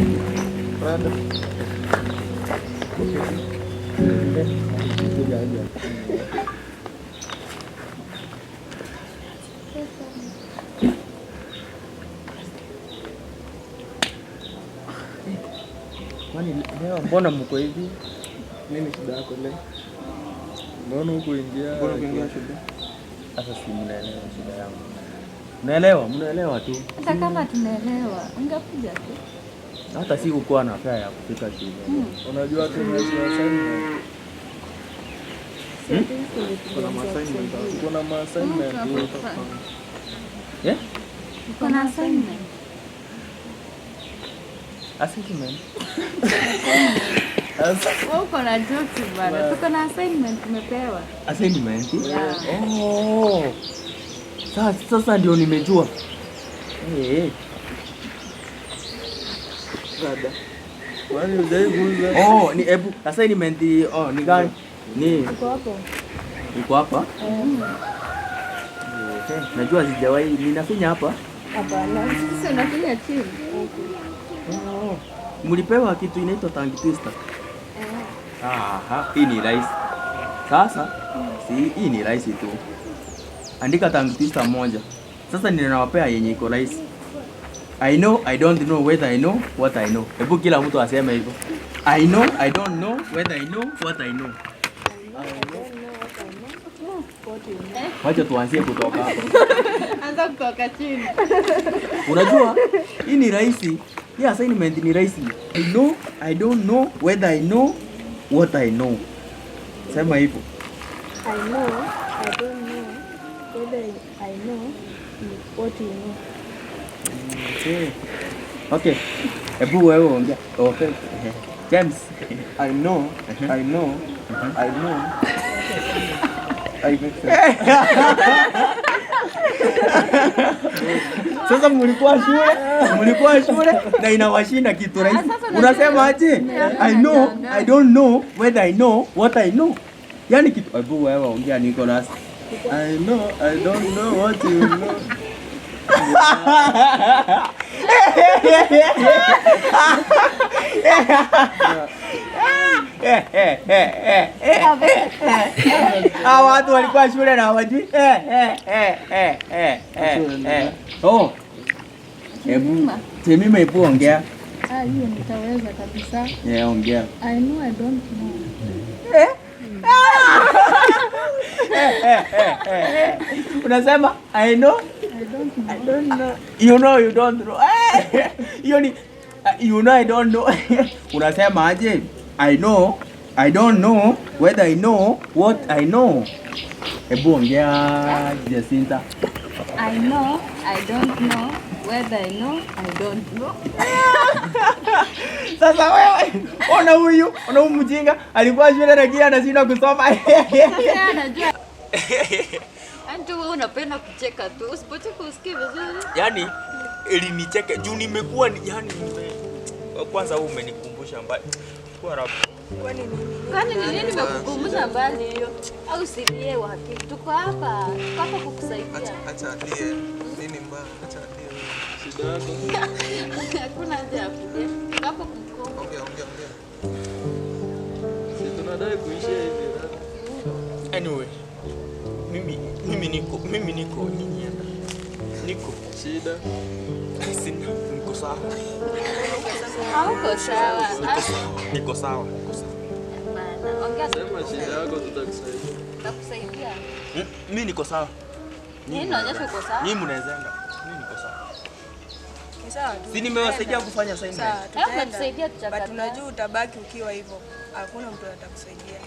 Rada. Itu aja. Kwani leo mbona mko hivi? Nini shida yako leo? Mbona huko ingia? Mbona kuingia shida? Sasa si mnaelewa shida yangu. Mnaelewa tu. Hata kama tunaelewa, ungekuja tu. Hata si kukuwa na fare ya kufika shule. Unajua tu mwezi wa assignment. Kuna assignment. Yeah? Kuna assignment. Assignment. Uko na jokes bana. Tuko na assignment tumepewa. Assignment? Yeah. Oh. Sasa ndio nimejua. Dada. Kwani hujaibuza? Oh, ni assignment ni gani? Uko hapo. Uko hapa? Najua sijawahi ninafinya hapa. Hapana. Sisi unafinya chini. Mlipewa kitu inaitwa tongue twister. Hii ni rahisi. Sasa hii ni rahisi tu. Andika tongue twister moja. Sasa ninawapea yenye iko rahisi. I know, I don't know whether I know what I know. Hebu kila mtu aseme hivyo. I know, I don't know whether I know what I know. Wacha tuanzie kutoka hapo. Anza kutoka chini. Unajua, hii ni rahisi. Hii assignment ni rahisi. I know, I don't know whether I know what I know. Sema hivyo. I know, I don't know whether I know what you know. Okay. Hebu wewe ongea. Okay. James, I know. I know. sasa mlikuwa shule na inawashinda kitu rahisi. Unasema aje? I know, I don't know whether I know what I know. Yaani kitu hebu wewe ongea Nicholas. I know, I don't know what you know. Watu walikuwa shule na hawajui. Hebu hebu ongea. Hiyo nitaweza kabisa. Ongea. I know, I don't know. Unasema I know, I don't know. you know you don't know. Hiyo ni you know I don't know. Unasema aje? I know, I don't know whether I know what I know. Hebu ongea Jacinta. I know, I don't know whether I know, I don't know. Sasa wewe ona huyu mjinga alikuwa shule na kila anashinda kusoma. Anajua. Antu wewe unapenda kucheka tu. Usipocheka usikie vizuri. Yaani ilinicheke juu nimekuwa kwanza wewe umenikumbusha mbali. Kwa rabu. Kwani nini nimekukumbusha mbali hiyo? Au silie wa hakika. Tuko hapa kukusaidia. Acha ndiye. Nini mbaya? Acha ndiye. Shida yako. Hakuna haja ya kulia. Hapo kumko. Ongea. Si tunadai kuishi hivi dada. Anyway, mimi niko nyinyi hapa. Niko shida. Sina niko sawa. Hauko sawa. Niko sawa. Bana, ongea Sema shida yako tutakusaidia. tutakusaidia. Mimi niko sawa. Nini unaonyesha uko sawa? Nyinyi mnaezanga. Mimi niko sawa. Sawa tu. Si nimewasaidia kufanya assignment. Sawa, Tunakusaidia tutaenda. But unajua utabaki ukiwa hivyo. Hakuna mtu atakusaidia.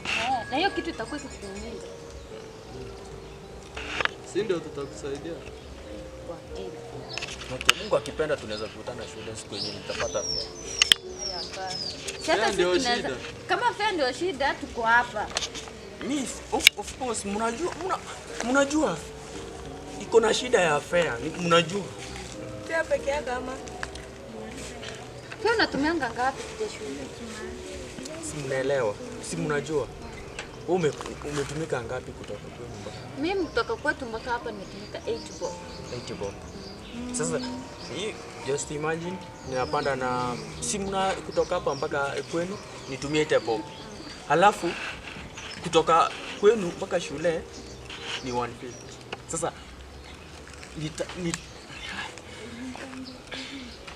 Na hiyo kitu itakuwa ikikuumiza. Si ndio tutakusaidia. Okay, Mungu akipenda tunaweza kukutana shule siku yenyewe nitapata. Sasa ndio sisi shida. kama fare ndio shida tuko hapa. Miss, of course mnajua iko na shida ya fare, mnajua. Pia peke yako ama? Fare unatumianga ngapi kuja shule? Si mnaelewa? Si mnajua? Wewe umetumika ngapi kutoka kwenu mpaka? Mimi kutoka kwetu mpaka hapa nimetumika 8 bob. 8 bob. Sasa just imagine ninapanda na simu na kutoka hapa mpaka kwenu nitumie tepo. Halafu kutoka kwenu mpaka shule ni 150. Sasa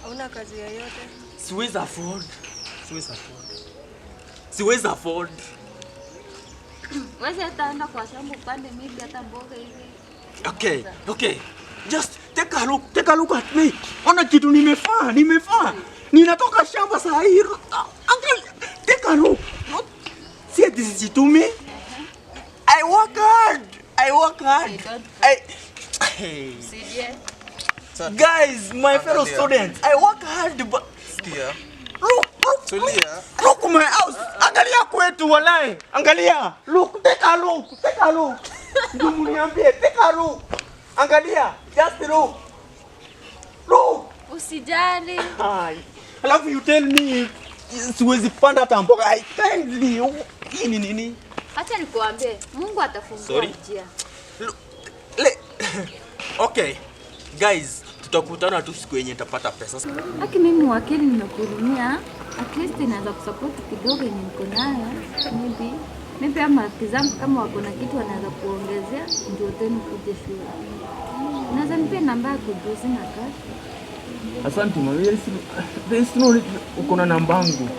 Hauna kazi yoyote? Siwezi afford. Wewe utaenda kwa shamba upande mimi hata mboga hivi. Okay. Just take a look at me. Ona kitu nimefaa. Ninatoka shamba saa hii. Uncle, take a look. See this is to me. I work hard. Guys, my fellow students, I work hard but Look my house. Angalia kwetu walai. Angalia. Look, take a look. Ndio mniambie, take a look. Angalia, just look. Usijali. Alafu you tell me siwezi panda hata mboga. I tell you. Nini? Acha nikuambie, Mungu atafungua njia. Okay. Guys, tutakutana tu siku yenye nitapata pesa. Haki mimi wakili nimekuhurumia. At least inaweza kusupport kidogo yenye niko nayo. Maybe ama kizangu kama wako na kitu wanaweza kuongezea ndio tena kuje shule. Naweza nipe namba yako juzi na kazi. Asante mama. Yes, no, uko na namba yangu.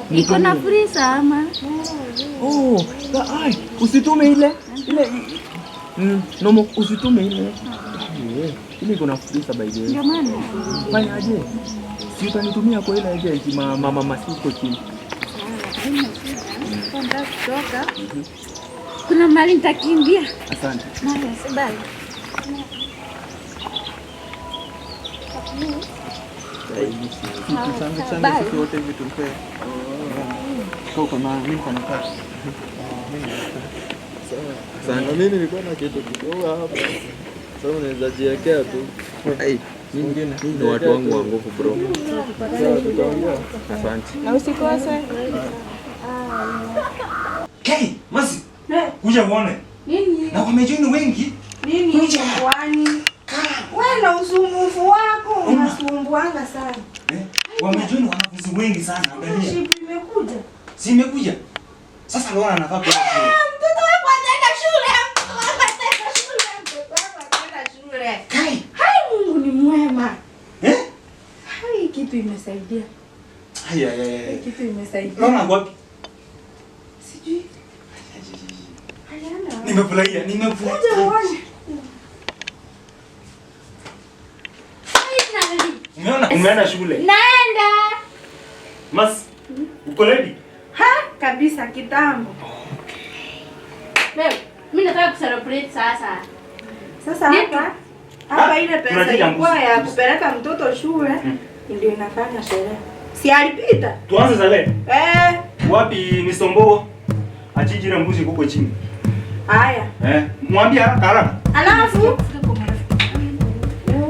Niko na free ama. Usitume ile. No, usitume ile. Ile iko na free by the way. Jamani. Fanya aje? Si utanitumia kwa ile agent mama siko chini. Kwenda kutoka. Kuna mali nitakimbia. Asante. Bye. Sisi wote hivi tupe. Kwa maana mimi kana kazi. Sana mimi nilikuwa na kitu kidogo hapa. Sasa unaweza jiwekea tu. Nyingine ni watu wangu wa nguvu bro. Asante. Na usikose. Hey, Masi. Kuja uone. Nini? Na wamejoin wengi. Nini kwani? Wewe na usumbufu wako unasumbuanga sana. Wamejoin wanafunzi wengi sana. Angalia. Ship imekuja. Si imekuja. Sasa Lola anafaa kwenda shule. Mtoto wako anaenda shule. Mtoto wako anaenda shule. Kai. Hai, Mungu ni mwema. Hai, kitu imesaidia. Haya. Kitu imesaidia. Lola wapi? Sijui. Hayana. Nimefurahia. Kuja uone. Umeenda shule? Naenda. Mas, uko ready? Kabisa kitambo. Mimi nataka kucelebrate sasa. Sasa hapa ile pesa ilikuwa ya kupeleka mtoto shule ndio inafanya sherehe. Si alipita? Tuanze sale. Wapi Misombo? Achijira mbuzi kuko chini. Haya. Mwambie haraka. Alafu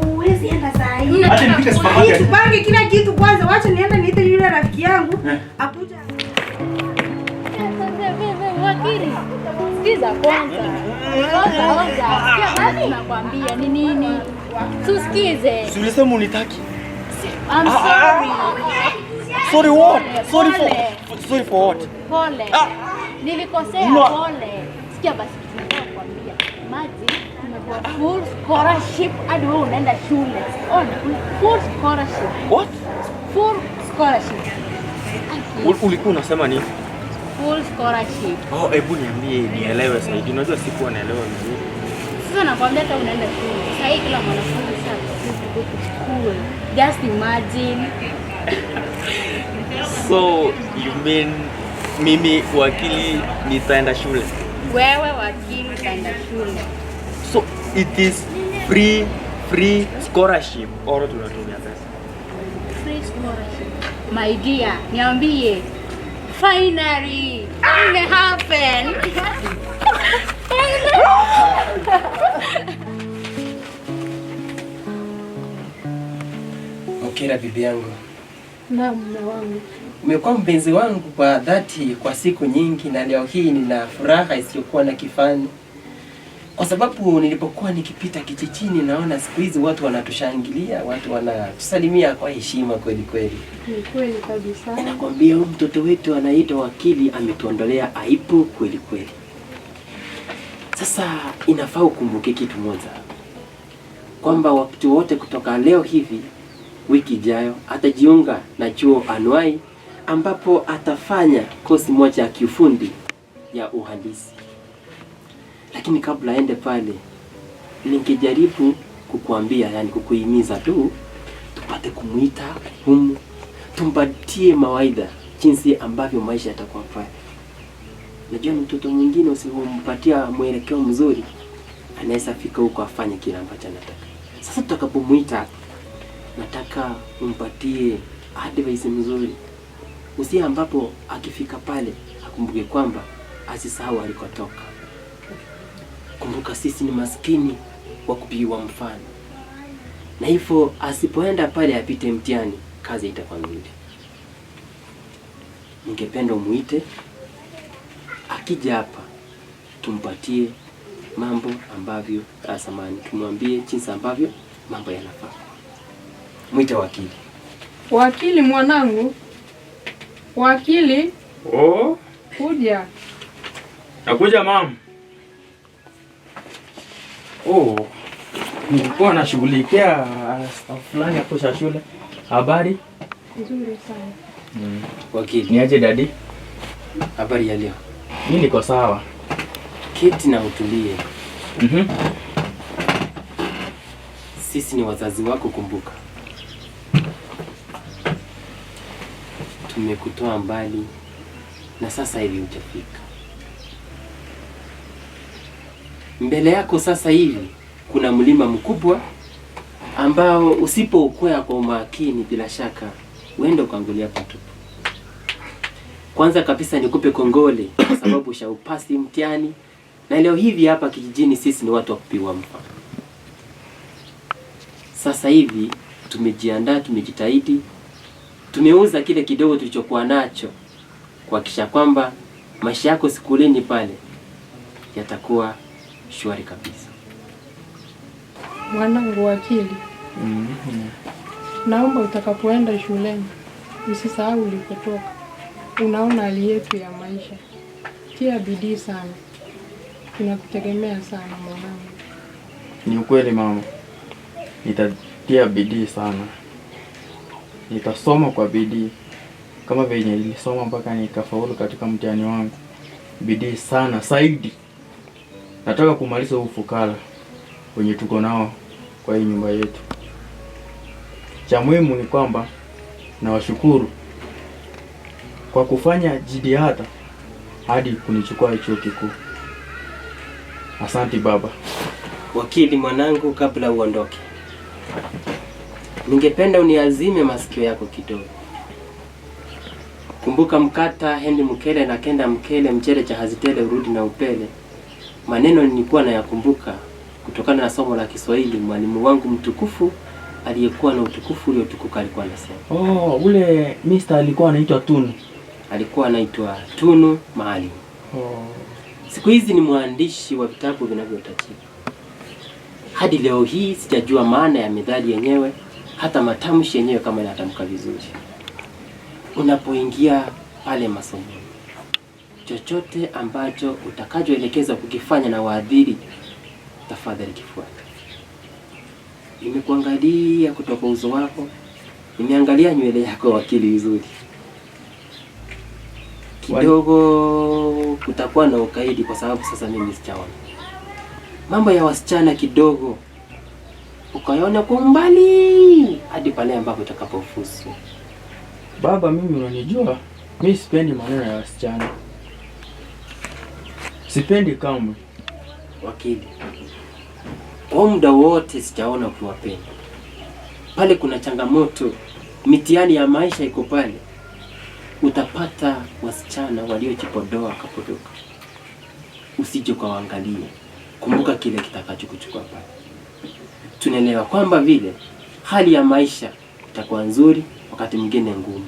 huwezi enda saa hii. Acha nipike supermarket. Tupange kila kitu kwanza. Wacha niende niite yule rafiki yangu akuja. Wakili. Sikiza kwanza. Nani nakwambia ni nini? Tusikize. Si ulisema unitaki? I'm sorry. Sorry what? Sorry for what? Pole. Nilikosea pole. Sikia basi nakwambia. Maji tumekuwa full scholarship hadi wewe unaenda shule. Full scholarship. What? Full scholarship. Ulikuwa unasema nini? Full scholarship. Hebu niambie nielewe zaidi. Unajua sikuwa naelewa vizuri. Sasa nakwambia hata unaenda shule. Sasa hii kila mwanafunzi sasa go to school. Just imagine. So you mean mimi wakili nitaenda shule? Wewe wakili utaenda shule. So it is free scholarship or tunatumia pesa? Free scholarship. My dear, niambie. Finally, it happened. Hongera bibi yangu. Na mume wangu. Umekuwa mpenzi wangu kwa dhati kwa siku nyingi na leo hii nina furaha isiyokuwa na kifani. Kwa sababu nilipokuwa nikipita kijijini naona siku hizi watu wanatushangilia, watu wanatusalimia kwa heshima kweli kweli. Ni kweli kabisa. Nakwambia huyu mtoto wetu anaitwa Wakili ametuondolea aibu kweli kweli. Sasa inafaa ukumbuke kitu moja, kwamba wakati wote kutoka leo hivi wiki ijayo atajiunga na chuo anuai ambapo atafanya kosi moja ya kiufundi ya uhandisi. Lakini kabla aende pale, ningejaribu kukuambia, yani kukuhimiza tu, tupate kumuita humu, tumpatie mawaidha jinsi ambavyo maisha yatakuwa pale. Najua mtoto mwingine usipompatia mwelekeo mzuri, anaweza fika huko afanye kile ambacho anataka. Sasa tutakapomuita, nataka umpatie advice mzuri. Usi ambapo akifika pale akumbuke kwamba asisahau alikotoka. Kumbuka sisi ni maskini wa kupigiwa mfano. Na hivyo asipoenda pale apite mtihani, kazi itakuwa nzuri. Ningependa umuite, akija hapa tumpatie mambo ambavyo asamani, tumwambie jinsi ambavyo mambo yanafaa. Mwite Wakili. Wakili mwanangu. Wakili. Oh, Kuja. nakuja mama. Oh, nilikuwa nashughulikia stuff fulani hapo za shule. Habari? Nzuri sana. Wakili. Niaje dadi? Habari ya leo? Mimi niko sawa. Keti na utulie. Mhm. Sisi ni wazazi wako, kumbuka. Tumekutoa mbali na sasa hivi utafika. Mbele yako sasa hivi kuna mlima mkubwa ambao usipoukwea kwa umakini bila shaka uende ukaangulia patupu. Kwanza kabisa nikupe kongole kwa sababu ushaupasi mtihani, na leo hivi hapa kijijini sisi ni watu wa kupiwa mfano. Sasa hivi tumejiandaa, tumejitahidi, tumeuza kile kidogo tulichokuwa nacho kuhakikisha kwamba maisha yako sikuleni pale yatakuwa shwari kabisa. Mwanangu Wakili. Naomba utakapoenda shuleni usisahau ulikotoka. Unaona hali yetu ya maisha. Tia bidii sana. Tunakutegemea sana mwanangu. Ni ukweli mama. Nitatia bidii sana. Nitasoma kwa bidii. Kama venye nilisoma mpaka nikafaulu katika mtihani wangu. Bidii sana zaidi. Nataka kumaliza ufukara wenye tuko nao kwa hii nyumba yetu. Cha muhimu ni kwamba nawashukuru kwa kufanya jitihada hadi kunichukua chuo kikuu. Asante baba. Wakili mwanangu, kabla uondoke, ningependa uniazime masikio yako kidogo. Kumbuka mkata hendi mkele na kenda mkele, mchele cha hazitele urudi na upele. Maneno nilikuwa nayakumbuka kutokana na somo la Kiswahili mwalimu wangu mtukufu aliyekuwa na utukufu uliotukuka alikuwa anasema. Oh, ule Mr. alikuwa anaitwa Tunu. Alikuwa anaitwa Tunu Maalim. Oh. Siku hizi ni mwandishi wa vitabu vinavyotajika. Hadi leo hii sijajua maana ya methali yenyewe, hata matamshi yenyewe kama yanatamka vizuri. Unapoingia pale masomo, chochote ambacho utakachoelekeza kukifanya na waadhiri, tafadhali kifuate. Nimekuangalia kutoka uso wako, nimeangalia nywele yako Wakili vizuri. Kidogo kutakuwa na ukaidi kwa sababu sasa mimi sijaona. Mambo ya wasichana kidogo ukaona kwa mbali hadi pale ambapo utakapofusu. Baba, mimi unanijua, mimi sipendi maneno ya wasichana. Sipendi kamwe. Wakili, kwa muda wote sijaona ukiwapenda. Pale kuna changamoto, mitihani ya maisha iko pale. Utapata wasichana waliojipodoa kapodoka. Usije ukawaangalia. Kumbuka kile kitakachokuchukua pale. Tunaelewa kwamba vile hali ya maisha itakuwa nzuri, wakati mwingine ngumu.